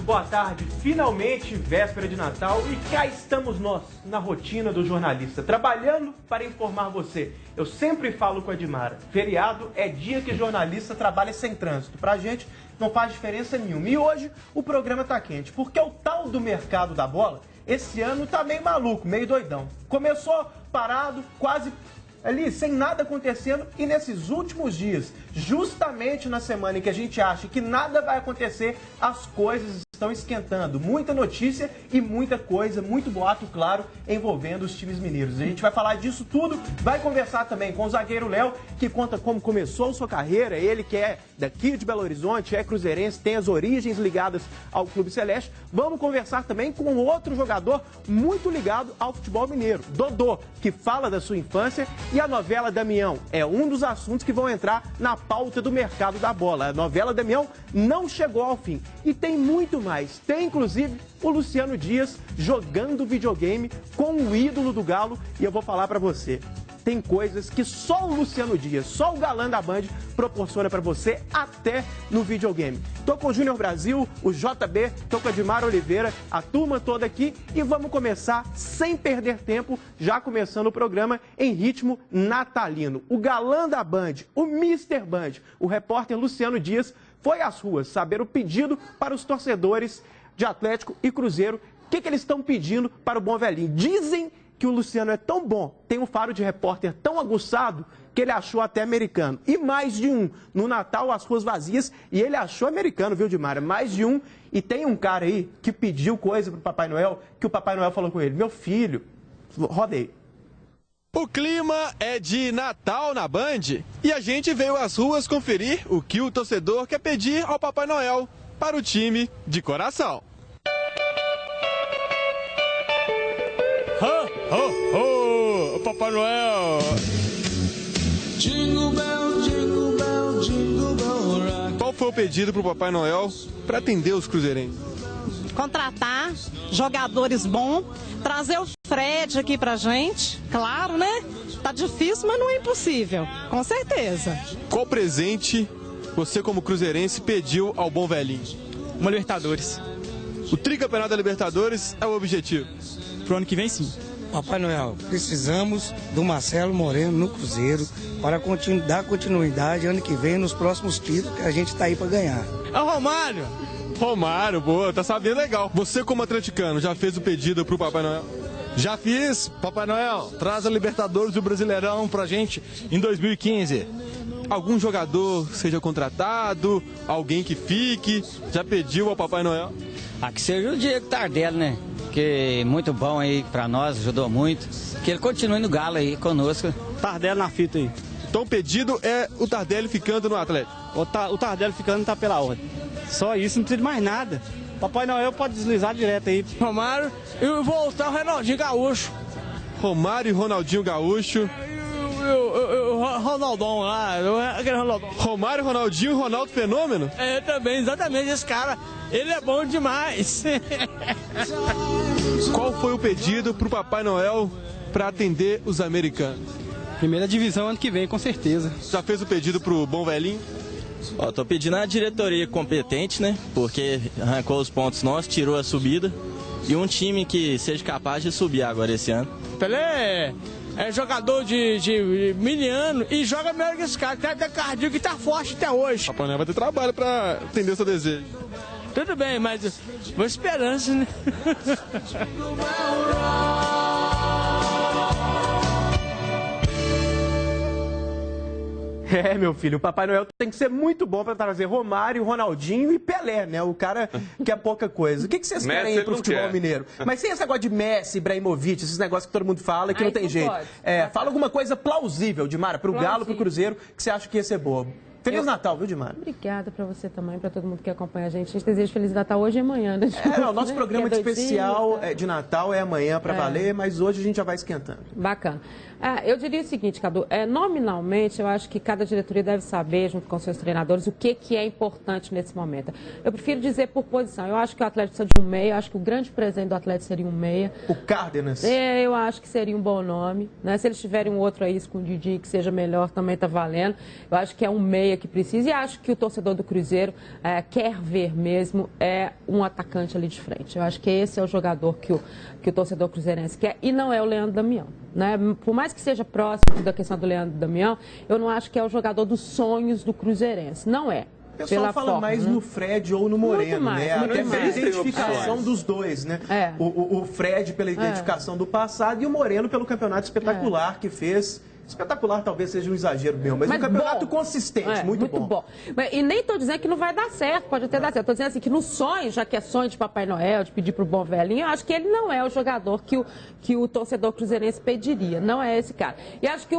boa tarde. Finalmente, véspera de Natal e cá estamos nós, na rotina do jornalista, trabalhando para informar você. Eu sempre falo com a Edmara, feriado é dia que jornalista trabalha sem trânsito. Pra gente não faz diferença nenhuma. E hoje o programa tá quente, porque o tal do mercado da bola, esse ano tá meio maluco, meio doidão. Começou parado, quase ali, sem nada acontecendo, e nesses últimos dias, justamente na semana em que a gente acha que nada vai acontecer, as coisas estão esquentando. Muita notícia e muita coisa, muito boato, claro, envolvendo os times mineiros. A gente vai falar disso tudo, vai conversar também com o zagueiro Léo, que conta como começou sua carreira, ele que é daqui de Belo Horizonte, é cruzeirense, tem as origens ligadas ao Clube Celeste. Vamos conversar também com outro jogador muito ligado ao futebol mineiro, Dodô, que fala da sua infância, e a novela Damião é um dos assuntos que vão entrar na pauta do mercado da bola. A novela Damião não chegou ao fim e tem muito mais. Tem inclusive o Luciano Dias jogando videogame com o ídolo do Galo, e eu vou falar pra você. Tem coisas que só o Luciano Dias, só o galã da Band proporciona pra você até no videogame. Tô com o Júnior Brasil, o JB, tô com a Edmara Oliveira, a turma toda aqui, e vamos começar sem perder tempo, já começando o programa em ritmo natalino. O galã da Band, o Mr. Band, o repórter Luciano Dias, foi às ruas saber o pedido para os torcedores de Atlético e Cruzeiro. O que eles estão pedindo para o bom velhinho? Dizem que o Luciano é tão bom, tem um faro de repórter tão aguçado, que ele achou até americano. E mais de um. No Natal, as ruas vazias, e ele achou americano, viu, Dimara? Mais de um. E tem um cara aí que pediu coisa pro Papai Noel, que o Papai Noel falou com ele: meu filho, roda aí. O clima é de Natal na Band e a gente veio às ruas conferir o que o torcedor quer pedir ao Papai Noel para o time de coração. Ho, ho, ho, Papai Noel! Jingle bell, jingle bell, jingle bell rock. Qual foi o pedido para o Papai Noel para atender os cruzeirenses? Contratar jogadores bons, trazer o Fred aqui pra gente, claro, né? Tá difícil, mas não é impossível, com certeza. Qual presente você, como cruzeirense, pediu ao bom velhinho? Uma Libertadores. O tricampeonato da Libertadores é o objetivo. Pro ano que vem, sim. Papai Noel, precisamos do Marcelo Moreno no Cruzeiro para dar continuidade ano que vem nos próximos títulos que a gente está aí para ganhar. É o Romário! Romário, boa, tá sabendo legal. Você, como atleticano, já fez o pedido pro Papai Noel? Já fiz. Papai Noel, traz a Libertadores e o Brasileirão pra gente em 2015. Algum jogador seja contratado, alguém que fique, já pediu ao Papai Noel? Que seja o Diego Tardelli, né? Que muito bom aí pra nós, ajudou muito. Que ele continue no Galo aí conosco. Tardelli na fita aí. Então o pedido é o Tardelli ficando no Atlético? O Tardelli ficando tá pela ordem. Só isso, não precisa de mais nada. Papai Noel pode deslizar direto aí. Romário e voltar o Ronaldinho Gaúcho. Romário e Ronaldinho Gaúcho. O Ronaldão lá, aquele Ronaldão. Romário, Ronaldinho e Ronaldo Fenômeno? É, também, exatamente, esse cara, ele é bom demais. Qual foi o pedido pro Papai Noel para atender os americanos? Primeira divisão ano que vem, com certeza. Já fez o pedido pro bom velhinho? Tô pedindo a diretoria competente, né? Porque arrancou os pontos nossos, tirou a subida. E um time que seja capaz de subir agora esse ano. Pelé é jogador de miliano e joga melhor que esse cara, que é cardíaco e tá forte até hoje. Papai Noel vai ter trabalho para atender o seu desejo. Tudo bem, mas boa esperança, né? É, meu filho, o Papai Noel tem que ser muito bom para trazer Romário, Ronaldinho e Pelé, né? O cara que é pouca coisa. O que vocês querem aí pro futebol mineiro? Mas sem esse negócio de Messi, Ibrahimovic, esses negócios que todo mundo fala que não tem jeito. Fala alguma coisa plausível, Dimara, pro Galo, pro Cruzeiro, que você acha que ia ser boa. Feliz Natal, viu, Dimara? Obrigada para você também, para todo mundo que acompanha a gente. A gente deseja Feliz Natal hoje e amanhã, né? O nosso programa de especial de Natal é amanhã para valer, mas hoje a gente já vai esquentando. Bacana. Eu diria o seguinte, Cadu, nominalmente eu acho que cada diretoria deve saber, junto com seus treinadores, o que é importante nesse momento. Eu prefiro dizer por posição. Eu acho que o Atlético precisa de um meia, eu acho que o grande presente do Atlético seria um meia. O Cárdenas? Eu acho que seria um bom nome, né? Se eles tiverem um outro aí escondidinho que seja melhor, também tá valendo. Eu acho que é um meia diretoria que precisa, e acho que o torcedor do Cruzeiro quer ver mesmo um atacante ali de frente. Eu acho que esse é o jogador que o torcedor cruzeirense quer, e não é o Leandro Damião, né? Por mais que seja próximo da questão do Leandro Damião, eu não acho que é o jogador dos sonhos do cruzeirense. Não é. O pessoal fala mais no Fred ou no Moreno, né? Até pela identificação dos dois, né? O Fred pela identificação do passado e o Moreno pelo campeonato espetacular que fez. Espetacular talvez seja um exagero meu, mas um campeonato consistente, muito bom. E nem estou dizendo que não vai dar certo, pode até dar certo. Estou dizendo assim que no sonho, já que é sonho de Papai Noel, de pedir para o bom velhinho, eu acho que ele não é o jogador que o torcedor cruzeirense pediria. Não é esse cara. E acho que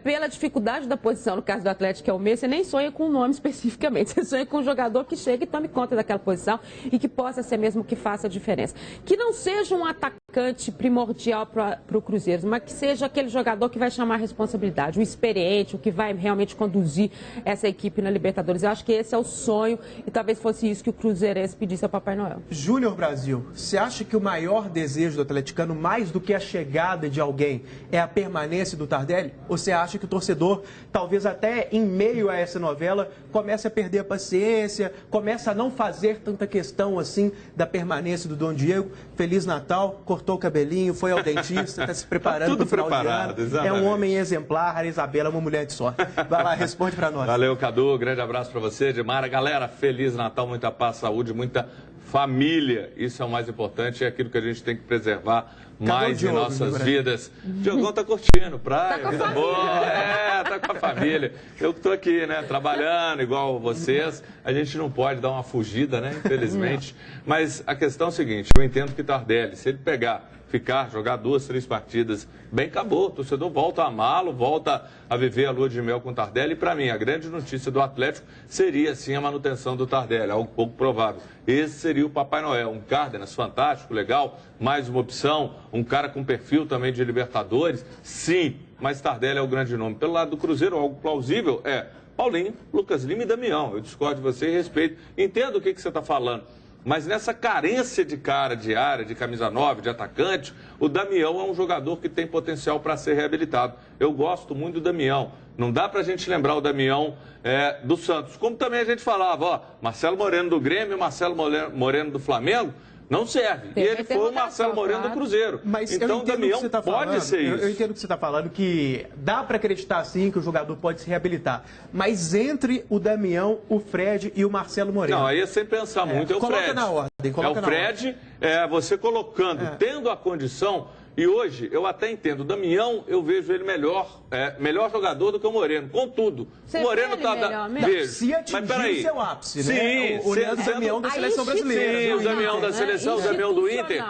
pela dificuldade da posição, no caso do Atlético, que é o Messi, você nem sonha com um nome especificamente. Você sonha com um jogador que chegue e tome conta daquela posição e que possa ser mesmo que faça a diferença. Que não seja um atacante primordial para o Cruzeiro, mas que seja aquele jogador que vai chamar a responsabilidade, o experiente, o que vai realmente conduzir essa equipe na Libertadores. Eu acho que esse é o sonho e talvez fosse isso que o cruzeirense pedisse ao Papai Noel. Júnior Brasil, você acha que o maior desejo do atleticano, mais do que a chegada de alguém, é a permanência do Tardelli? Ou você acha que o torcedor, talvez até em meio a essa novela, comece a perder a paciência, comece a não fazer tanta questão assim da permanência do Dom Diego? Feliz Natal, cortou o cabelinho, foi ao dentista, está se preparando para o final de ano. Exatamente. É um homem exemplar, a Isabela é uma mulher de sorte. Vai lá, responde para nós. Valeu, Cadu, grande abraço para você, Edmara. Galera, Feliz Natal, muita paz, saúde, muita família. Isso é o mais importante, é aquilo que a gente tem que preservar mais em nossas vidas. Diogão tá curtindo, praia, vida boa. Tá com a família. Eu que tô aqui, né, trabalhando igual vocês. A gente não pode dar uma fugida, né, infelizmente. Mas a questão é o seguinte, eu entendo que Tardelli, se ele ficar, jogar 2, 3 partidas, bem, acabou. O torcedor volta a amá-lo, volta a viver a lua de mel com o Tardelli. E para mim, a grande notícia do Atlético seria, sim, a manutenção do Tardelli, algo pouco provável. Esse seria o Papai Noel, um Cárdenas fantástico, legal, mais uma opção, um cara com perfil também de Libertadores, sim, mas Tardelli é o grande nome. Pelo lado do Cruzeiro, algo plausível Paulinho, Lucas Lima e Damião. Eu discordo de você e respeito. Entendo o que você está falando. Mas nessa carência de cara, de área, de camisa 9, de atacante, o Damião é um jogador que tem potencial para ser reabilitado. Eu gosto muito do Damião. Não dá para a gente lembrar o Damião do Santos. Como também a gente falava, Marcelo Moreno do Grêmio, Marcelo Moreno do Flamengo, não serve. E ele foi o Marcelo Moreno do Cruzeiro. Mas então o Damião pode ser isso. Eu entendo o que você está falando, que dá para acreditar sim que o jogador pode se reabilitar. Mas entre o Damião, o Fred e o Marcelo Moreno. Não, aí é sem pensar muito, é o Fred. Coloca na ordem. O Fred, você colocando, tendo a condição. E hoje, eu até entendo, o Damião, eu vejo ele melhor jogador do que o Moreno. Contudo, o Moreno está... Se atingir seu ápice, né? O Damião da seleção brasileira. Sim, o Damião da seleção, o Damião do Inter.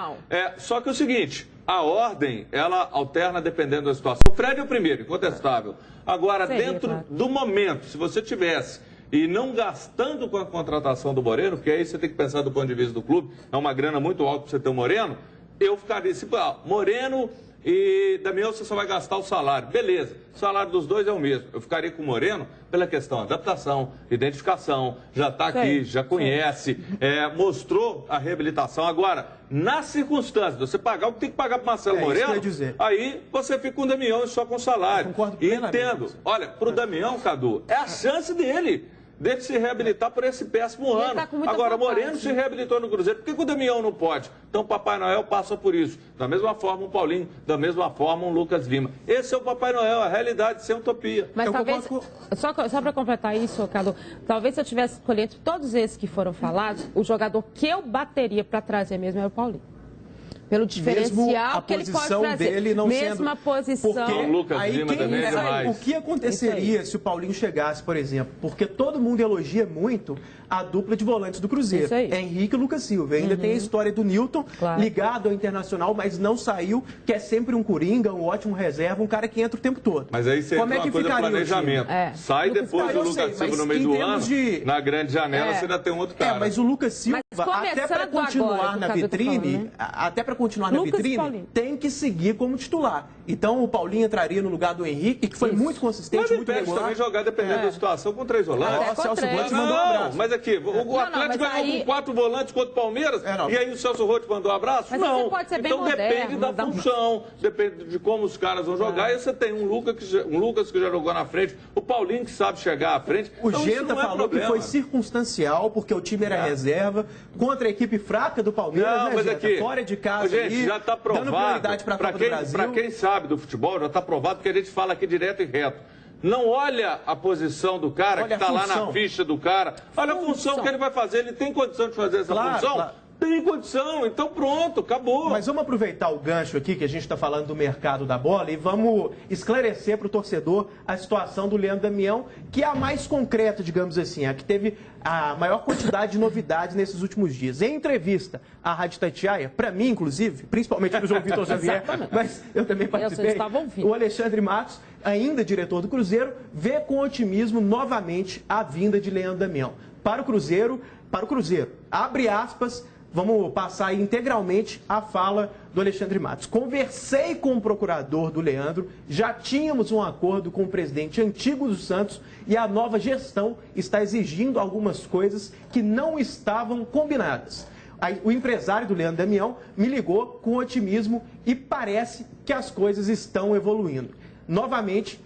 Só que é o seguinte, a ordem, ela alterna dependendo da situação. O Fred é o primeiro, incontestável. Agora, dentro do momento, se você tivesse... E não gastando com a contratação do Moreno, porque aí você tem que pensar do ponto de vista do clube, é uma grana muito alta para você ter o Moreno, eu ficaria assim, Moreno e Damião você só vai gastar o salário. Beleza, o salário dos dois é o mesmo. Eu ficaria com o Moreno pela questão adaptação, identificação, já está aqui, já conhece, mostrou a reabilitação. Agora, na circunstância de você pagar o que tem que pagar para o Marcelo Moreno, aí você fica com o Damião e só com o salário. Entendo. Olha, para o Damião, Cadu, é a chance dele se reabilitar por esse péssimo ano. Agora, Moreno se reabilitou no Cruzeiro. Por que o Damião não pode? Então, o Papai Noel passa por isso. Da mesma forma, o Paulinho. Da mesma forma, o Lucas Lima. Esse é o Papai Noel, a realidade sem utopia. Mas talvez, só para completar isso, Cadu, talvez se eu tivesse escolhido todos esses que foram falados, o jogador que eu bateria para trazer mesmo era o Paulinho. Pelo diferencial que ele pode trazer. Dele não mesma sendo... posição. Porque o Lucas Lima também é demais. O que aconteceria se o Paulinho chegasse, por exemplo? Porque todo mundo elogia muito a dupla de volantes do Cruzeiro. Henrique e Lucas Silva. Ainda tem a história do Newton, ligado ao Internacional, mas não saiu, que é sempre um coringa, um ótimo reserva, um cara que entra o tempo todo. Mas aí seria uma coisa de planejamento. Sai depois do Lucas Silva no meio do ano, na grande janela você ainda tem um outro cara. Mas o Lucas Silva até para continuar na vitrine, até para continuar na vitrine, tem que seguir como titular. Então o Paulinho entraria no lugar do Henrique, que foi muito consistente, muito regular. Também jogar dependendo da situação com 3 volantes. O Celso Roth mandou um abraço. Mas aqui, o Atlético ganhou com 4 volantes contra o Palmeiras, e aí o Celso Roth mandou um abraço? Mas não. Pode ser bem então depende da função, depende de como os caras vão jogar. E você tem um Lucas que já jogou na frente, o Paulinho que sabe chegar à frente. O Genta falou que foi circunstancial, porque o time era reserva, contra a equipe fraca do Palmeiras, não, mas aqui, fora de casa, gente, já está provado, dando prioridade para a Copa do Brasil. Para quem sabe do futebol, já está provado, porque a gente fala aqui direto e reto. Não olha a posição do cara, que está lá na ficha do cara. Olha a função que ele vai fazer. Ele tem condição de fazer essa função? Claro. Tem condição, então pronto, acabou. Mas vamos aproveitar o gancho aqui, que a gente está falando do mercado da bola, e vamos esclarecer para o torcedor a situação do Leandro Damião, que é a mais concreta, digamos assim, a que teve a maior quantidade de novidades nesses últimos dias. Em entrevista à Rádio Itatiaia, para mim, inclusive, principalmente para o João Vitor Xavier, mas eu também participei, o Alexandre Matos, ainda diretor do Cruzeiro, vê com otimismo novamente a vinda de Leandro Damião. Para o Cruzeiro, abre aspas. Vamos passar aí integralmente a fala do Alexandre Matos. Conversei com o procurador do Leandro, já tínhamos um acordo com o presidente antigo do Santos e a nova gestão está exigindo algumas coisas que não estavam combinadas. O empresário do Leandro Damião me ligou com otimismo e parece que as coisas estão evoluindo. Novamente,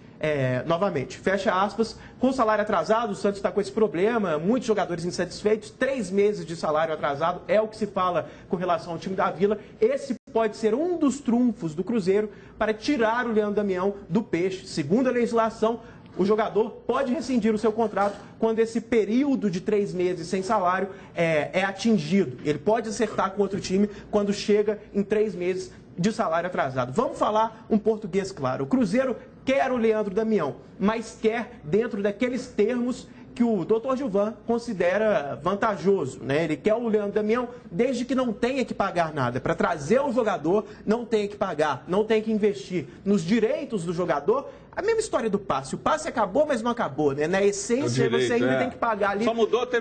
fecha aspas, com salário atrasado, o Santos está com esse problema, muitos jogadores insatisfeitos, 3 meses de salário atrasado é o que se fala com relação ao time da Vila. Esse pode ser um dos trunfos do Cruzeiro para tirar o Leandro Damião do peixe. Segundo a legislação, o jogador pode rescindir o seu contrato quando esse período de 3 meses sem salário é atingido. Ele pode acertar com outro time quando chega em 3 meses de salário atrasado. Vamos falar um português claro. O Cruzeiro quer o Leandro Damião, mas quer dentro daqueles termos que o Dr. Gilvan considera vantajoso, né? Ele quer o Leandro Damião desde que não tenha que pagar nada. Para trazer o jogador, não tem que pagar, não tem que investir nos direitos do jogador. A mesma história do passe. O passe acabou, mas não acabou, né? Na essência, você ainda tem que pagar ali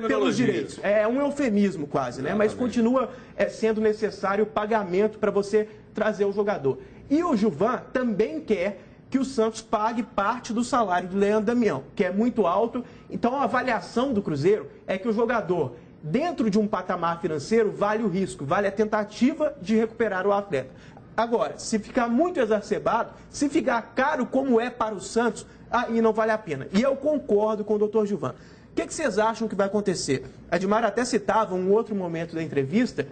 pelos direitos. É um eufemismo quase, né? Mas continua sendo necessário o pagamento para você trazer o jogador. E o Gilvan também quer que o Santos pague parte do salário do Leandro Damião, que é muito alto. Então, a avaliação do Cruzeiro é que o jogador, dentro de um patamar financeiro, vale o risco, vale a tentativa de recuperar o atleta. Agora, se ficar muito exacerbado, se ficar caro como é para o Santos, aí não vale a pena. E eu concordo com o Dr. Gilvan. O que vocês acham que vai acontecer? A Edmar até citava um outro momento da entrevista,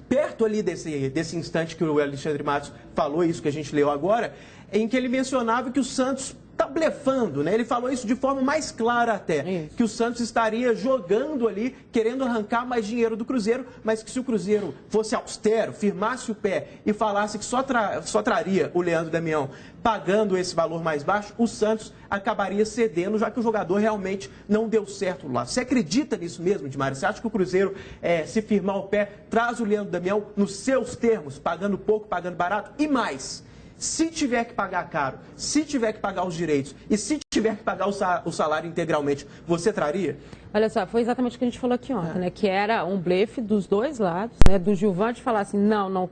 perto ali desse instante que o Alexandre Matos falou, isso que a gente leu agora, em que ele mencionava que o Santos está blefando, né? Ele falou isso de forma mais clara até, que o Santos estaria jogando ali, querendo arrancar mais dinheiro do Cruzeiro, mas que se o Cruzeiro fosse austero, firmasse o pé e falasse que só traria o Leandro Damião pagando esse valor mais baixo, o Santos acabaria cedendo, já que o jogador realmente não deu certo lá. Você acredita nisso mesmo, Edmar? Você acha que o Cruzeiro, se firmar o pé, traz o Leandro Damião nos seus termos, pagando pouco, pagando barato? E mais, se tiver que pagar caro, se tiver que pagar os direitos e se tiver que pagar o salário integralmente, você traria? Olha só, foi exatamente o que a gente falou aqui ontem, né? Que era um blefe dos dois lados, né? Do Gilvan de falar assim, não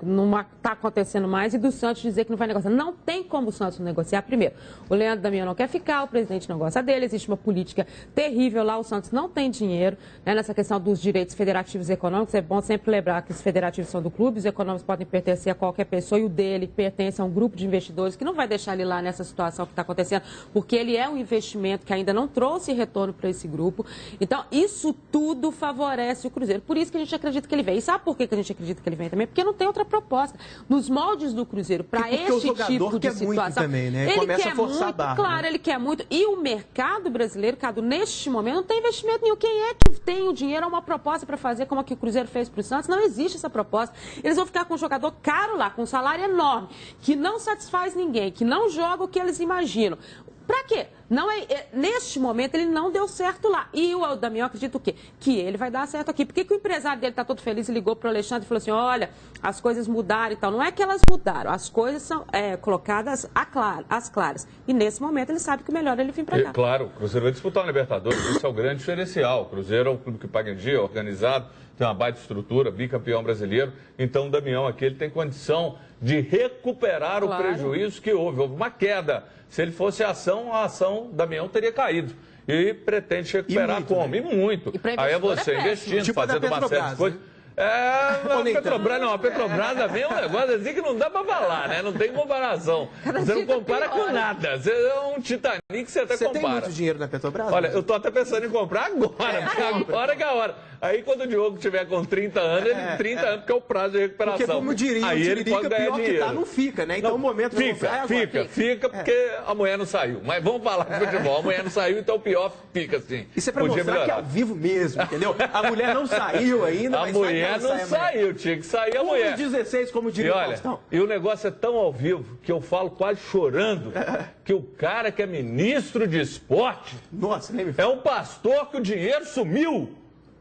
está acontecendo mais, e do Santos dizer que não vai negociar. Não tem como o Santos negociar. Primeiro, o Leandro Damião não quer ficar, o presidente não gosta dele, existe uma política terrível lá, o Santos não tem dinheiro, né? Nessa questão dos direitos federativos e econômicos. É bom sempre lembrar que os federativos são do clube, os econômicos podem pertencer a qualquer pessoa, e o dele pertence a um grupo de investidores que não vai deixar ele lá nessa situação que está acontecendo, porque ele é um investimento que ainda não trouxe retorno para esse grupo. Então, isso tudo favorece o Cruzeiro. Por isso que a gente acredita que ele vem. E sabe por que a gente acredita que ele vem também? Porque não tem outra proposta. Nos moldes do Cruzeiro, para este tipo de situação, também, né? Ele começa quer a forçar muito, a barra, claro, né? Ele quer muito. E o mercado brasileiro, Cadu, neste momento, não tem investimento nenhum. Quem é que tem o dinheiro, uma proposta para fazer como a que o Cruzeiro fez para o Santos? Não existe essa proposta. Eles vão ficar com um jogador caro lá, com um salário enorme, que não satisfaz ninguém, que não joga o que eles imaginam. Para quê? Não neste momento ele não deu certo lá. E o Damião acredita o quê? Que ele vai dar certo aqui. Por que o empresário dele está todo feliz e ligou para o Alexandre e falou assim, olha, as coisas mudaram e tal. Não é que elas mudaram, as coisas são colocadas às claras. E nesse momento ele sabe que o melhor é ele vir para cá. Claro, o Cruzeiro vai disputar o Libertadores, isso é o grande diferencial. O Cruzeiro é um clube que paga em dia, organizado, tem uma baita estrutura, bicampeão brasileiro. Então o Damião aqui ele tem condição de recuperar o prejuízo que houve. Houve uma queda. Se ele fosse a ação Damião teria caído. E pretende recuperar como? E muito. Aí é você investindo, tipo fazendo uma série de coisas. A Petrobras também é um negócio assim que não dá pra falar, né? Não tem comparação. Você não compara com nada. Você é um Titanic que você até compara. Você tem muito dinheiro na Petrobras? Olha, eu tô até pensando em comprar agora, porque agora que é a hora. Aí quando o Diogo tiver com 30 anos, ele tem 30 anos, porque é o prazo de recuperação. Porque como diria aí o ele pode ganhar pior dinheiro. Que tá, não fica, né? Então o momento fica, porque a mulher não saiu. Mas vamos falar de futebol, a mulher não saiu, então o pior fica assim. Isso é pra mostrar que é ao vivo mesmo, entendeu? A mulher não saiu ainda, mas a mulher não saiu, tinha que sair a mulher. 16, como diria o Faustão. E o negócio é tão ao vivo que eu falo quase chorando que o cara que é ministro de esporte é um pastor que o dinheiro sumiu.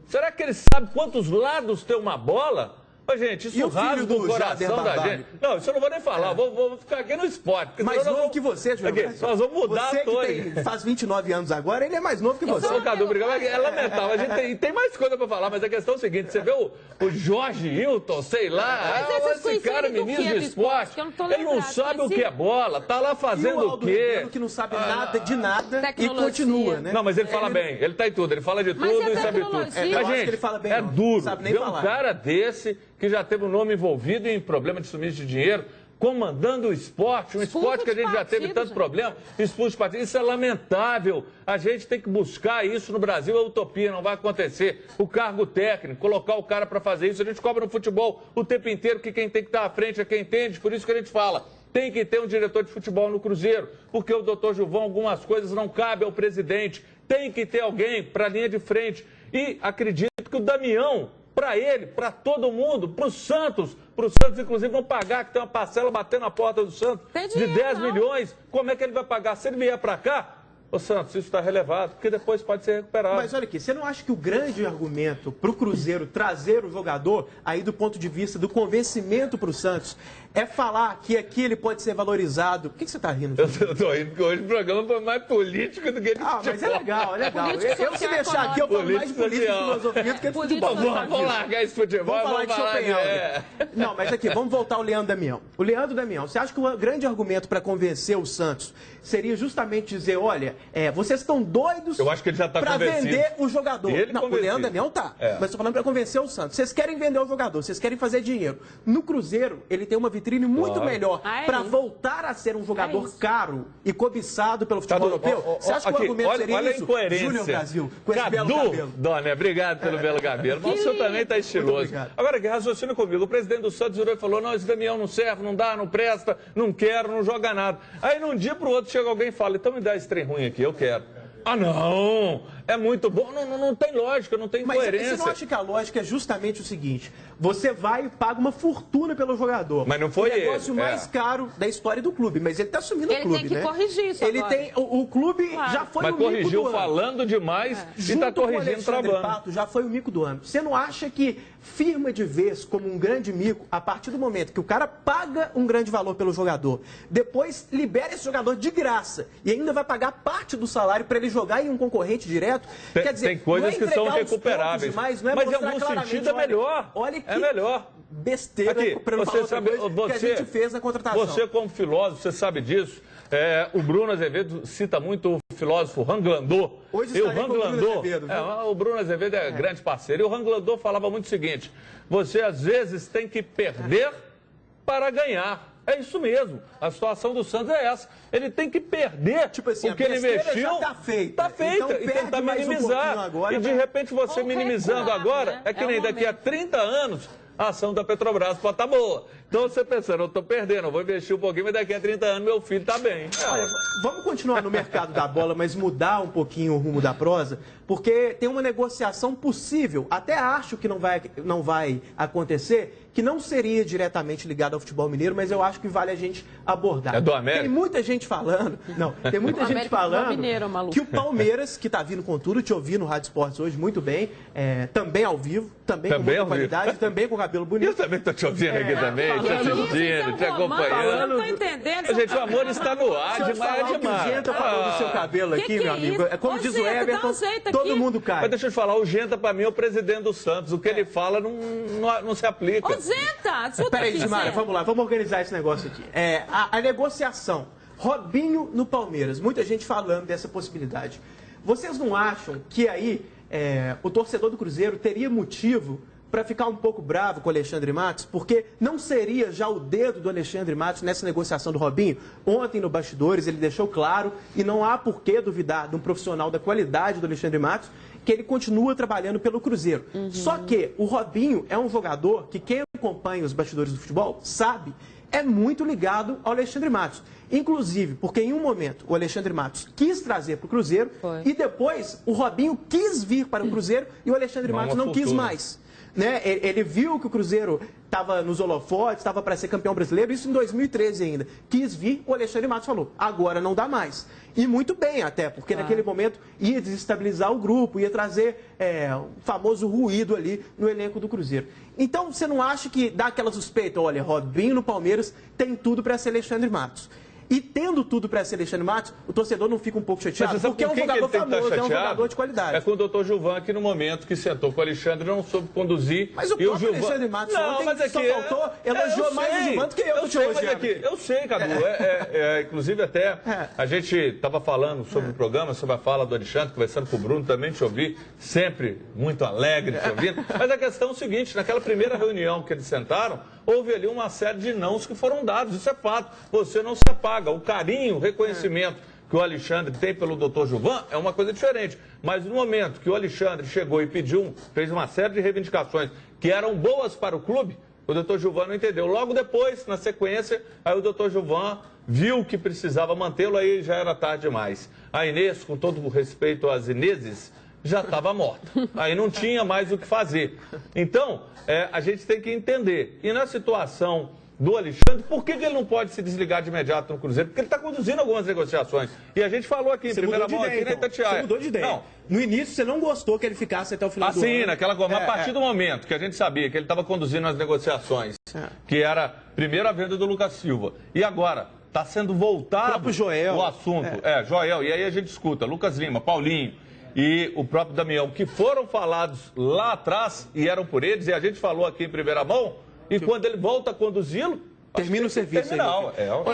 Será que ele sabe quantos lados tem uma bola? Mas, gente, isso rasga o coração da gente. Não, isso eu não vou nem falar, vou ficar aqui no esporte. Mais novo que você, João. Nós vamos mudar a torre. Faz 29 anos agora, ele é mais novo que você. Cadu, é lamentável. A gente tem mais coisa pra falar, mas a questão é o seguinte, você vê o Jorge Hilton, sei lá, esse cara, ministro de esporte, ele não sabe o que é bola, tá lá fazendo o quê? Que não sabe nada de nada e continua, né? Não, mas ele fala bem, ele tá em tudo, ele fala de tudo e sabe tudo. Mas, gente, é duro ver um cara desse que já teve o nome envolvido em problema de sumiço de dinheiro, comandando o esporte, um esporte que a gente já teve tanto problema, expulso de partido. Isso é lamentável. A gente tem que buscar isso no Brasil, é utopia, não vai acontecer. O cargo técnico, colocar o cara para fazer isso, a gente cobra no futebol o tempo inteiro que quem tem que estar à frente é quem entende, por isso que a gente fala. Tem que ter um diretor de futebol no Cruzeiro, porque o doutor Gilvão, algumas coisas não cabem ao presidente. Tem que ter alguém para a linha de frente. E acredito que o Damião, para ele, para todo mundo, para o Santos inclusive vão pagar, que tem uma parcela batendo na porta do Santos de 10 milhões. Como é que ele vai pagar? Se ele vier para cá, ô Santos, isso está relevado, porque depois pode ser recuperado. Mas olha aqui, você não acha que o grande argumento para o Cruzeiro trazer o jogador, aí do ponto de vista do convencimento para o Santos, é falar que aqui ele pode ser valorizado? Por que você está rindo? Eu estou rindo porque hoje o programa foi mais político do que de futebol. Mas é legal, é legal. Eu se deixar aqui, eu falo mais de política e filosofia do que de futebol. Vamos largar esse futebol, vamos falar de Não, mas aqui, vamos voltar ao Leandro Damião. O Leandro Damião, você acha que o grande argumento para convencer o Santos seria justamente dizer, olha, vocês estão doidos para vender o jogador? Não, o Leandro Damião tá. Mas estou falando para convencer o Santos. Vocês querem vender o jogador, vocês querem fazer dinheiro. No Cruzeiro, ele tem uma vitrine muito melhor para voltar a ser um jogador caro e cobiçado pelo futebol europeu. Você acha que o argumento seria olha isso? A incoerência. Júnior Brasil, com esse belo cabelo. Dona, obrigado pelo belo cabelo. Mas o senhor também está estiloso. Agora, raciocina comigo. O presidente do Santos virou e falou, não, esse Damião não serve, não dá, não presta, não quero, não joga nada. Aí, num dia para o outro, chega alguém e fala, então me dá esse trem ruim aqui, eu quero. Ah, não! É muito bom. Não tem lógica, não tem coerência. Mas você não acha que a lógica é justamente o seguinte? Você vai e paga uma fortuna pelo jogador. Mas não foi ele. O negócio mais caro da história do clube. Mas ele está assumindo o clube, né? Ele tem que corrigir isso agora. O clube já foi o mico do ano. Mas corrigiu falando demais e está corrigindo travando. Pato, já foi o mico do ano. Você não acha que firma de vez como um grande mico, a partir do momento que o cara paga um grande valor pelo jogador, depois libera esse jogador de graça e ainda vai pagar parte do salário para ele jogar em um concorrente direto? Quer dizer, tem coisas que são recuperáveis. Demais, mas em algum sentido é melhor. Olha que melhor. Besteira que a gente fez na contratação. Você, como filósofo, você sabe disso. O Bruno Azevedo cita muito o filósofo Ranglandô. Hoje está com o Bruno Azevedo. O Bruno Azevedo é grande parceiro. E o Ranglandô falava muito o seguinte, você às vezes tem que perder para ganhar. É isso mesmo. A situação do Santos é essa. Ele tem que perder o que ele investiu. Já tá feita. Está feita. Então, e tentar minimizar. Agora, e de repente você minimizando agora, é que nem daqui a 30 anos a ação da Petrobras pode estar boa. Então você pensando, eu tô perdendo, eu vou investir um pouquinho, mas daqui a 30 anos meu filho tá bem. Olha, vamos continuar no mercado da bola, mas mudar um pouquinho o rumo da prosa, porque tem uma negociação possível, até acho que não vai acontecer, que não seria diretamente ligado ao futebol mineiro, mas eu acho que vale a gente abordar. É do América? Tem muita gente falando, que o Palmeiras, que está vindo com tudo, te ouvi no Rádio Esportes hoje muito bem, também ao vivo, também com muita qualidade, também com cabelo bonito. Eu também estou te ouvindo aqui também, te assistindo, te acompanhando. Não tô entendendo. Gente, o amor está no ar, demais, que o Genta falou do seu cabelo aqui, meu amigo, é como diz o Everton, todo mundo cai. Mas deixa eu te falar, o Genta para mim é o presidente do Santos, o que ele fala não se aplica. Ô, Zenta, peraí, Dimara, vamos lá, vamos organizar esse negócio aqui. A negociação, Robinho no Palmeiras, muita gente falando dessa possibilidade. Vocês não acham que aí o torcedor do Cruzeiro teria motivo para ficar um pouco bravo com o Alexandre Matos? Porque não seria já o dedo do Alexandre Matos nessa negociação do Robinho? Ontem, no Bastidores, ele deixou claro, e não há por que duvidar de um profissional da qualidade do Alexandre Matos, que ele continua trabalhando pelo Cruzeiro. Só que o Robinho é um jogador que quem acompanha os bastidores do futebol sabe, é muito ligado ao Alexandre Matos. Inclusive, porque em um momento o Alexandre Matos quis trazer para o Cruzeiro e depois o Robinho quis vir para o Cruzeiro e o Alexandre Matos não quis mais. Né? Ele viu que o Cruzeiro estava nos holofotes, estava para ser campeão brasileiro, isso em 2013 ainda. Quis vir, o Alexandre Matos falou, agora não dá mais. E muito bem até, porque naquele momento ia desestabilizar o grupo, ia trazer o famoso ruído ali no elenco do Cruzeiro. Então, você não acha que dá aquela suspeita, olha, Robinho no Palmeiras tem tudo para ser Alexandre Matos. E tendo tudo para ser Alexandre Matos, o torcedor não fica um pouco chateado, porque é um jogador famoso, é um jogador de qualidade. É com o doutor Gilvan, que no momento que sentou com o Alexandre, não soube conduzir. Mas o próprio Alexandre Matos ontem só faltou, elogiou mais o Gilvan do que eu te elogiando. Eu sei, Cadu. Inclusive, até a gente estava falando sobre o programa, sobre a fala do Alexandre, conversando com o Bruno, também te ouvi, sempre muito alegre te ouvindo. Mas a questão é o seguinte, naquela primeira reunião que eles sentaram, houve ali uma série de nãos que foram dados, isso é fato. Você não se apaga. O carinho, o reconhecimento que o Alexandre tem pelo doutor Gilvan é uma coisa diferente. Mas no momento que o Alexandre chegou e fez uma série de reivindicações que eram boas para o clube, o doutor Gilvan não entendeu. Logo depois, na sequência, aí o doutor Gilvan viu que precisava mantê-lo, aí já era tarde demais. A Inês, com todo o respeito às Ineses, já estava morta. Aí não tinha mais o que fazer. Então, a gente tem que entender. E na situação do Alexandre, por que ele não pode se desligar de imediato no Cruzeiro? Porque ele está conduzindo algumas negociações. E a gente falou aqui, em primeira mão, aqui na Itatiaia. Você mudou de ideia. Não. No início, você não gostou que ele ficasse até o final do ano. Sim, naquela coisa. Mas a partir do momento que a gente sabia que ele estava conduzindo as negociações, que era primeiro a venda do Lucas Silva, e agora está sendo voltado o assunto. Joel. E aí a gente escuta Lucas Lima, Paulinho e o próprio Damião, que foram falados lá atrás e eram por eles, e a gente falou aqui em primeira mão. E quando ele volta a conduzi-lo, termina o serviço aí.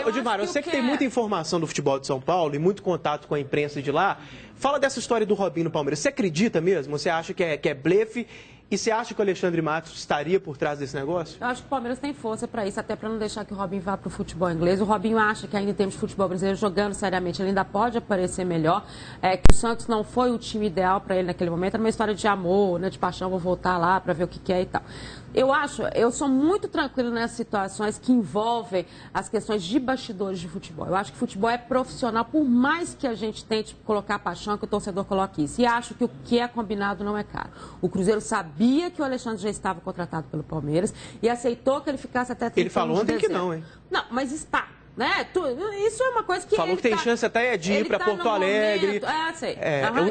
Ô, Dimara, eu sei que tem muita informação do futebol de São Paulo e muito contato com a imprensa de lá. Fala dessa história do Robinho no Palmeiras. Você acredita mesmo? Você acha que é blefe? E você acha que o Alexandre Matos estaria por trás desse negócio? Eu acho que o Palmeiras tem força para isso, até para não deixar que o Robinho vá para o futebol inglês. O Robinho acha que ainda em termos de futebol brasileiro, jogando seriamente, ele ainda pode aparecer melhor. Que o Santos não foi o time ideal para ele naquele momento. Era uma história de amor, né, de paixão, vou voltar lá para ver o que é e tal. Eu sou muito tranquila nessas situações que envolvem as questões de bastidores de futebol. Eu acho que futebol é profissional, por mais que a gente tente colocar paixão, que o torcedor coloque isso. E acho que o que é combinado não é caro. O Cruzeiro sabia que o Alexandre já estava contratado pelo Palmeiras e aceitou que ele ficasse até 31 de dezembro. Ele falou ontem que não, hein? Não, mas está. Né? Isso é uma coisa que falou que tem chance até de ir para Porto Alegre. Sei.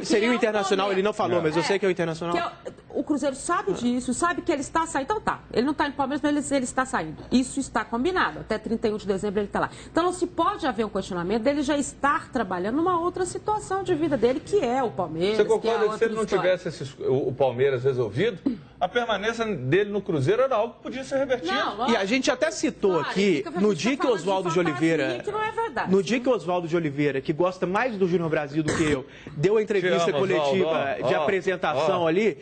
Seria o Internacional, ele não falou, mas eu sei que é o Internacional. O Cruzeiro sabe disso, sabe que ele está saindo. Então tá, ele não está no Palmeiras, mas ele está saindo. Isso está combinado. Até 31 de dezembro ele está lá. Então não se pode haver um questionamento dele já estar trabalhando numa outra situação de vida dele, que é o Palmeiras. Você concorda que se ele não tivesse o Palmeiras resolvido, a permanência dele no Cruzeiro era algo que podia ser revertido? Não, e a gente até citou aqui, no dia que o Oswaldo de Oliveira... No dia que o Oswaldo de Oliveira, que gosta mais do Júnior Brasil do que eu, deu a entrevista coletiva de apresentação ali,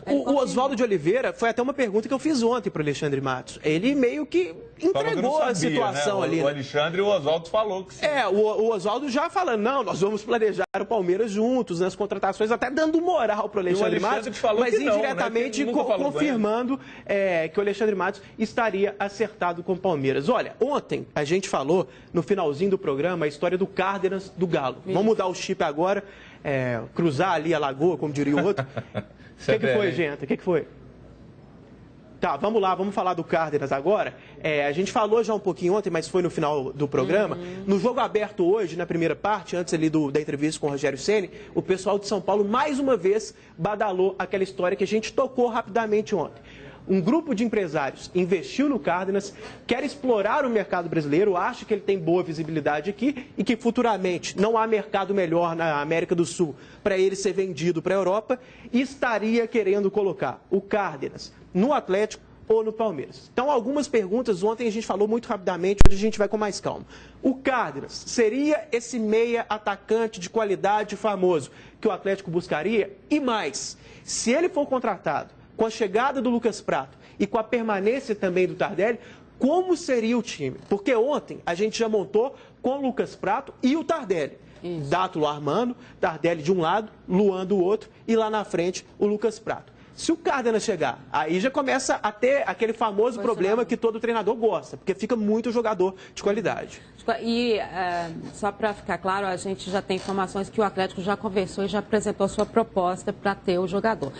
o Oswaldo de Oliveira, foi até uma pergunta que eu fiz ontem para o Alexandre Matos. Ele meio que entregou a situação, né? Ali. O Alexandre e o Oswaldo falou que sim. O Oswaldo já falando, não, nós vamos planejar o Palmeiras juntos, nas contratações, até dando moral para o Alexandre Matos, falou mas que não, indiretamente né? confirmando que o Alexandre Matos estaria acertado com o Palmeiras. Olha, ontem a gente falou, no finalzinho do programa, a história do Cárdenas do Galo. Isso. Vamos mudar o chip agora, cruzar ali a lagoa, como diria o outro. O que foi, gente? O que foi? Tá, vamos lá, vamos falar do Cárdenas agora. A gente falou já um pouquinho ontem, mas foi no final do programa. No jogo aberto hoje, na primeira parte, antes ali da entrevista com o Rogério Ceni, o pessoal de São Paulo, mais uma vez, badalou aquela história que a gente tocou rapidamente ontem. Um grupo de empresários investiu no Cárdenas, quer explorar o mercado brasileiro, acha que ele tem boa visibilidade aqui e que futuramente não há mercado melhor na América do Sul para ele ser vendido para a Europa e estaria querendo colocar o Cárdenas no Atlético ou no Palmeiras. Então, algumas perguntas, ontem a gente falou muito rapidamente, hoje a gente vai com mais calma. O Cárdenas seria esse meia atacante de qualidade famoso que o Atlético buscaria? E mais, se ele for contratado, com a chegada do Lucas Prato e com a permanência também do Tardelli, como seria o time? Porque ontem a gente já montou com o Lucas Prato e o Tardelli. Dátulo armando, Tardelli de um lado, Luan do outro e lá na frente o Lucas Prato. Se o Cárdenas chegar, aí já começa a ter aquele famoso problema que todo treinador gosta, porque fica muito jogador de qualidade. E, só para ficar claro, a gente já tem informações que o Atlético já conversou e já apresentou sua proposta para ter o jogador.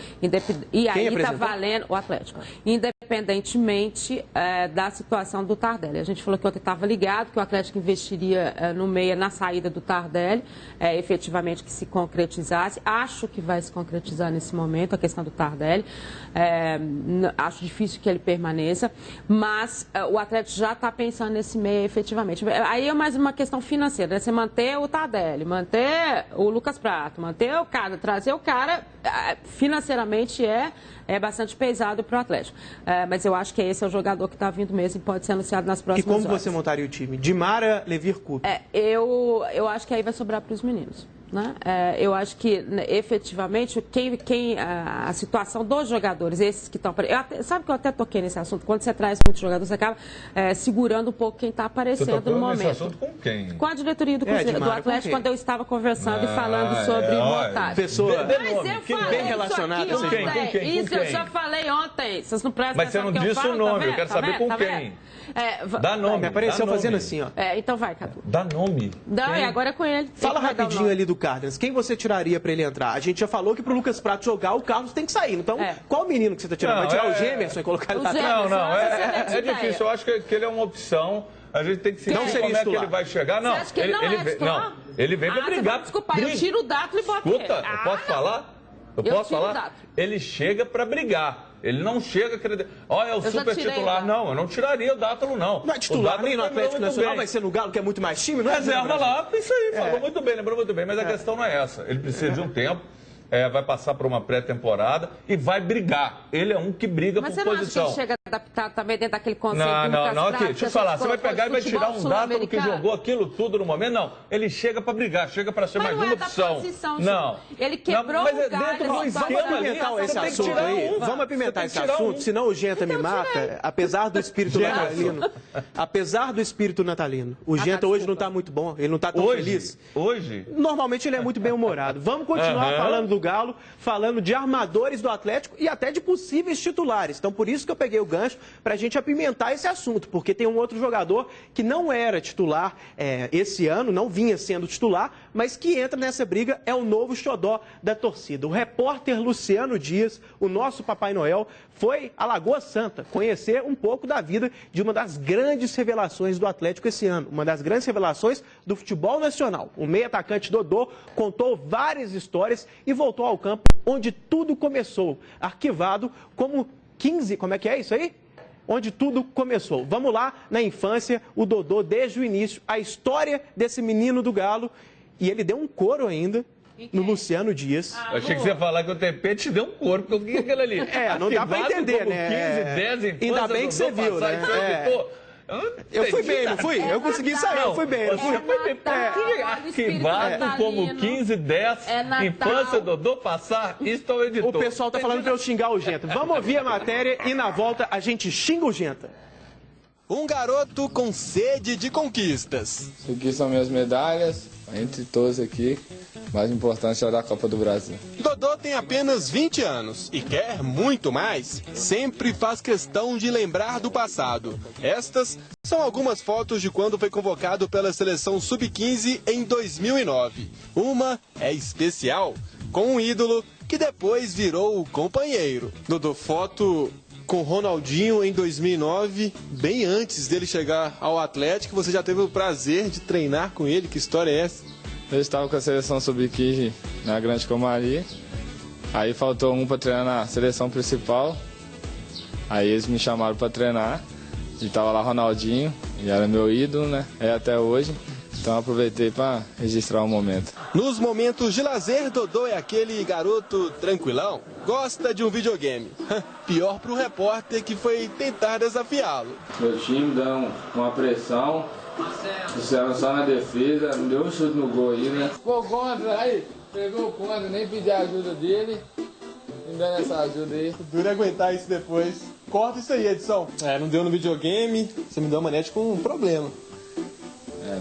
E aí está valendo o Atlético, independentemente da situação do Tardelli. A gente falou que ontem estava ligado, que o Atlético investiria no meia na saída do Tardelli, efetivamente que se concretizasse. Acho que vai se concretizar nesse momento a questão do Tardelli. Acho difícil que ele permaneça, mas o Atlético já está pensando nesse meia efetivamente. Aí é mais uma questão financeira, né? Você manter o Tardelli, manter o Lucas Prato, manter o cara, trazer o cara, financeiramente é bastante pesado para o Atlético. Mas eu acho que esse é o jogador que está vindo mesmo e pode ser anunciado nas próximas horas. E como você montaria o time? Dimara, Levir, Coupe? Eu acho que aí vai sobrar para os meninos. Né? Eu acho que, efetivamente, a situação dos jogadores, esses que estão... Sabe que eu até toquei nesse assunto? Quando você traz muitos jogadores, você acaba segurando um pouco quem está aparecendo no momento. Nesse assunto com quem? Com a diretoria do Atlético, quando eu estava conversando e falando sobre montagem. Pessoa bem relacionada. Com quem? Isso eu já falei ontem. Vocês não prestam Mas você não disse o nome, eu quero saber com quem. Dá nome. Me apareceu fazendo assim, ó. Então vai, Cadu. Dá nome. Não, e agora é com ele. Fala rapidinho ali do Cárdenas. Quem você tiraria para ele entrar? A gente já falou que pro Lucas Prato jogar, o Carlos tem que sair. Então, qual menino que você tá tirando? Vai tirar o Gemerson e colocar ele lá atrás? Não, é difícil. Eu acho que ele é uma opção. A gente tem que sentir como é que ele vai chegar. Não, você acha que ele não é titular? Ele vem para brigar. Desculpa, eu tiro o Dátulo e boto ele. Escuta, eu posso falar? Eu posso falar? Ele chega para brigar. Ele não chega querendo... Olha, é o super titular. Não, eu não tiraria o Dátulo, não. Não é titular nem no Atlético Nacional, vai ser no Galo, que é muito mais time, não é? Reserva lá, isso aí, falou muito bem, lembrou muito bem. Mas a questão não é essa. Ele precisa de um tempo, vai passar por uma pré-temporada e vai brigar. Ele é um que briga por posição. Mas você não acha que ele chega adaptado também dentro daquele conceito? Não, aqui, deixa eu falar. Você vai pegar e vai tirar um Dátulo que jogou aquilo tudo no momento? Não, ele chega para brigar, chega para ser mais uma opção. Não. Ele quebrou o galho. Vamos apimentar esse assunto aí. Vamos apimentar esse assunto, senão o Genta me mata. Apesar do espírito natalino. Apesar do espírito natalino. O Genta hoje não está muito bom, ele não está tão feliz. Hoje? Normalmente ele é muito bem-humorado. Vamos continuar falando do Galo, falando de armadores do Atlético e até de possíveis titulares. Então, por isso que eu peguei o gancho para a gente apimentar esse assunto, porque tem um outro jogador que não era titular esse ano, não vinha sendo titular, mas que entra nessa briga, é o novo xodó da torcida. O repórter Luciano Dias, o nosso Papai Noel, foi a Lagoa Santa conhecer um pouco da vida de uma das grandes revelações do Atlético esse ano, uma das grandes revelações do futebol nacional. O meio-atacante Dodô contou várias histórias e voltou ao campo onde tudo começou, arquivado como 15, como é que é isso aí? Onde tudo começou. Vamos lá, na infância, o Dodô, desde o início, a história desse menino do Galo, e ele deu um coro ainda no Luciano Dias. Eu achei que você ia falar que o TP te deu um coro, porque o que é aquele ali? Não dá pra entender, né? 15, 10 infância, ainda bem que você viu, né? Eu fui bem, não fui? Eu consegui sair, eu fui bem. Arquivado como 15, 10, infância, Dodô, passar, isso é o editor. O pessoal tá falando pra eu xingar o Genta. Vamos ouvir a matéria e na volta a gente xinga o Genta. Um garoto com sede de conquistas. Isso aqui são minhas medalhas, entre todos aqui, o mais importante é o da Copa do Brasil. Dodô tem apenas 20 anos e quer muito mais. Sempre faz questão de lembrar do passado. Estas são algumas fotos de quando foi convocado pela seleção Sub-15 em 2009. Uma é especial, com um ídolo que depois virou o companheiro. Dodô, foto com Ronaldinho em 2009, bem antes dele chegar ao Atlético. Você já teve o prazer de treinar com ele? Que história é essa? Eu estava com a seleção Sub-15 na Grande Comari. Aí faltou um para treinar na seleção principal. Aí eles me chamaram para treinar. E estava lá Ronaldinho, e era meu ídolo, né? É até hoje. Então aproveitei para registrar o momento. Nos momentos de lazer, Dodô é aquele garoto tranquilão. Gosta de um videogame. Pior para o repórter que foi tentar desafiá-lo. Meu time deu uma pressão. Fizeram só na defesa, não deu um chute no gol aí, né? Ficou contra aí, pegou o contra, nem pedi a ajuda dele. Me dando essa ajuda aí. Dura aguentar isso depois. Corta isso aí, Edson. Não deu no videogame, você me deu uma manete com um problema.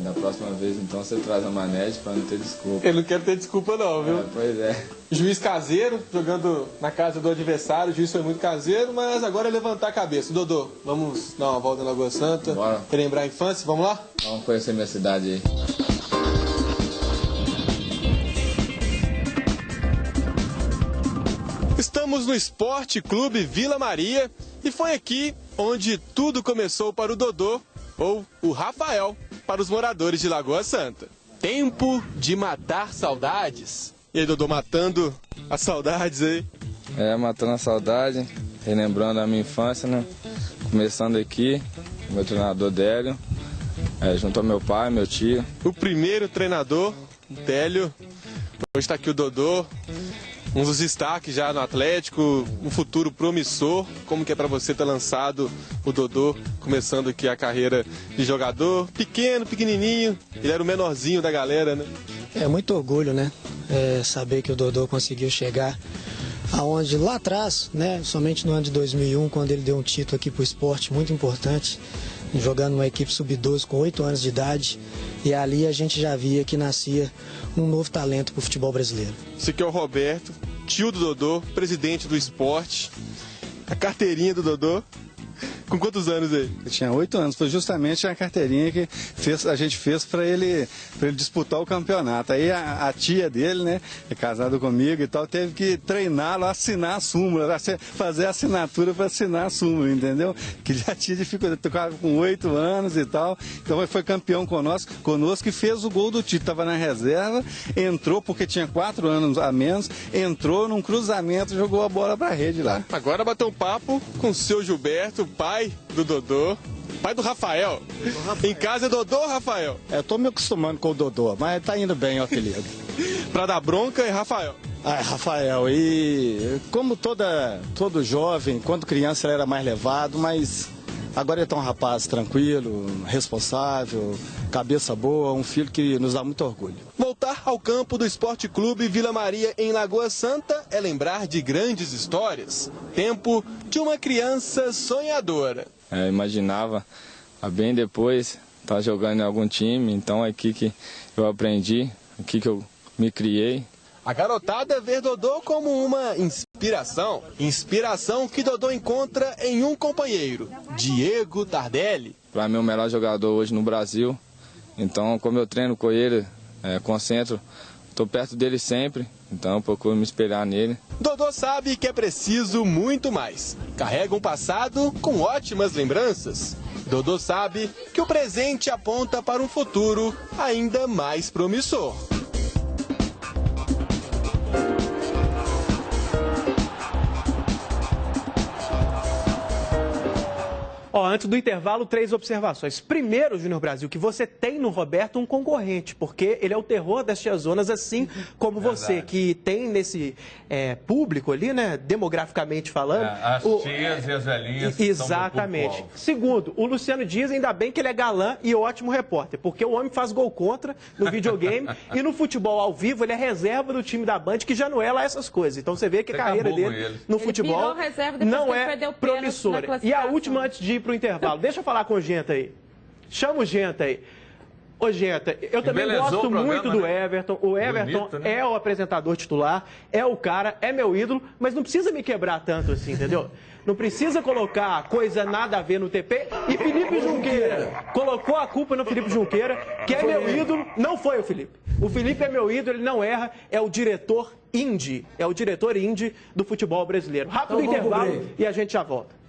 Da próxima vez então você traz a manete pra não ter desculpa. Eu não quero ter desculpa não, viu? Pois é. Juiz caseiro, jogando na casa do adversário, o juiz foi muito caseiro, mas agora é levantar a cabeça. Dodô, vamos dar uma volta na Lagoa Santa, bora relembrar a infância, vamos lá? Vamos conhecer minha cidade aí. Estamos no Esporte Clube Vila Maria e foi aqui onde tudo começou para o Dodô, ou o Rafael, para os moradores de Lagoa Santa. Tempo de matar saudades. E aí, Dodô, matando as saudades aí? Matando a saudade, relembrando a minha infância, né? Começando aqui, meu treinador Délio, junto ao meu pai, meu tio. O primeiro treinador, Délio. Hoje está aqui o Dodô, um dos destaques já no Atlético, um futuro promissor. Como que é para você ter lançado o Dodô, começando aqui a carreira de jogador, pequeno, pequenininho, ele era o menorzinho da galera, né? É muito orgulho, né? Saber que o Dodô conseguiu chegar aonde lá atrás, né? Somente no ano de 2001, quando ele deu um título aqui para o esporte muito importante, jogando numa equipe sub-12 com 8 anos de idade, e ali a gente já via que nascia um novo talento para o futebol brasileiro. Esse aqui é o Roberto, tio do Dodô, presidente do esporte, a carteirinha do Dodô. Com quantos anos aí? Eu tinha 8 anos, foi justamente a carteirinha que a gente fez para ele disputar o campeonato. Aí a tia dele, né, é casada comigo e tal, teve que treiná-lo a assinar a súmula, fazer a assinatura para assinar a súmula, entendeu? Que já tinha dificuldade, tocava com 8 anos e tal, então foi campeão conosco e fez o gol do título, estava na reserva, entrou porque tinha 4 anos a menos, entrou num cruzamento e jogou a bola para a rede lá. Agora bateu um papo com o seu Gilberto, pai do Dodô, pai do Rafael. Em casa é Dodô ou Rafael? Eu tô me acostumando com o Dodô, mas tá indo bem o apelido. Pra dar bronca é Rafael? Rafael, e como todo jovem, quando criança ele era mais levado, mas agora ele tá um rapaz tranquilo, responsável, cabeça boa, um filho que nos dá muito orgulho. Voltar ao campo do Esporte Clube Vila Maria em Lagoa Santa é lembrar de grandes histórias. Tempo de uma criança sonhadora. Imaginava, bem depois, estar jogando em algum time, então é aqui que eu aprendi, aqui que eu me criei. A garotada vê Dodô como uma inspiração. Inspiração que Dodô encontra em um companheiro, Diego Tardelli. Para mim, o melhor jogador hoje no Brasil. Então, como eu treino com ele, concentro, estou perto dele sempre, então eu procuro me espelhar nele. Dodô sabe que é preciso muito mais. Carrega um passado com ótimas lembranças. Dodô sabe que o presente aponta para um futuro ainda mais promissor. Antes do intervalo, 3 observações. Primeiro, Júnior Brasil, que você tem no Roberto um concorrente, porque ele é o terror das tiazonas, assim como você, que tem nesse público ali, né, demograficamente falando. As tias e as velhinhas. Exatamente. Segundo, o Luciano Dias, ainda bem que ele é galã e ótimo repórter, porque o homem faz gol contra no videogame e no futebol ao vivo ele é reserva do time da Band, que já não é lá essas coisas. Então você vê que a carreira dele no futebol não é promissora. E a última, antes de ir para o intervalo, deixa eu falar com o Genta aí. Chama o Genta aí. Ô, Genta, eu também Embelezou gosto o programa, muito do né? Everton. O Everton Bonito, né? é o apresentador titular, é o cara, é meu ídolo, mas não precisa me quebrar tanto assim, entendeu? Não precisa colocar coisa nada a ver no TP. E Felipe Junqueira colocou a culpa no Felipe Junqueira, que é meu ídolo. Não foi o Felipe. O Felipe é meu ídolo, ele não erra, é o diretor indie. É o diretor indie do futebol brasileiro. Rápido intervalo e a gente já volta.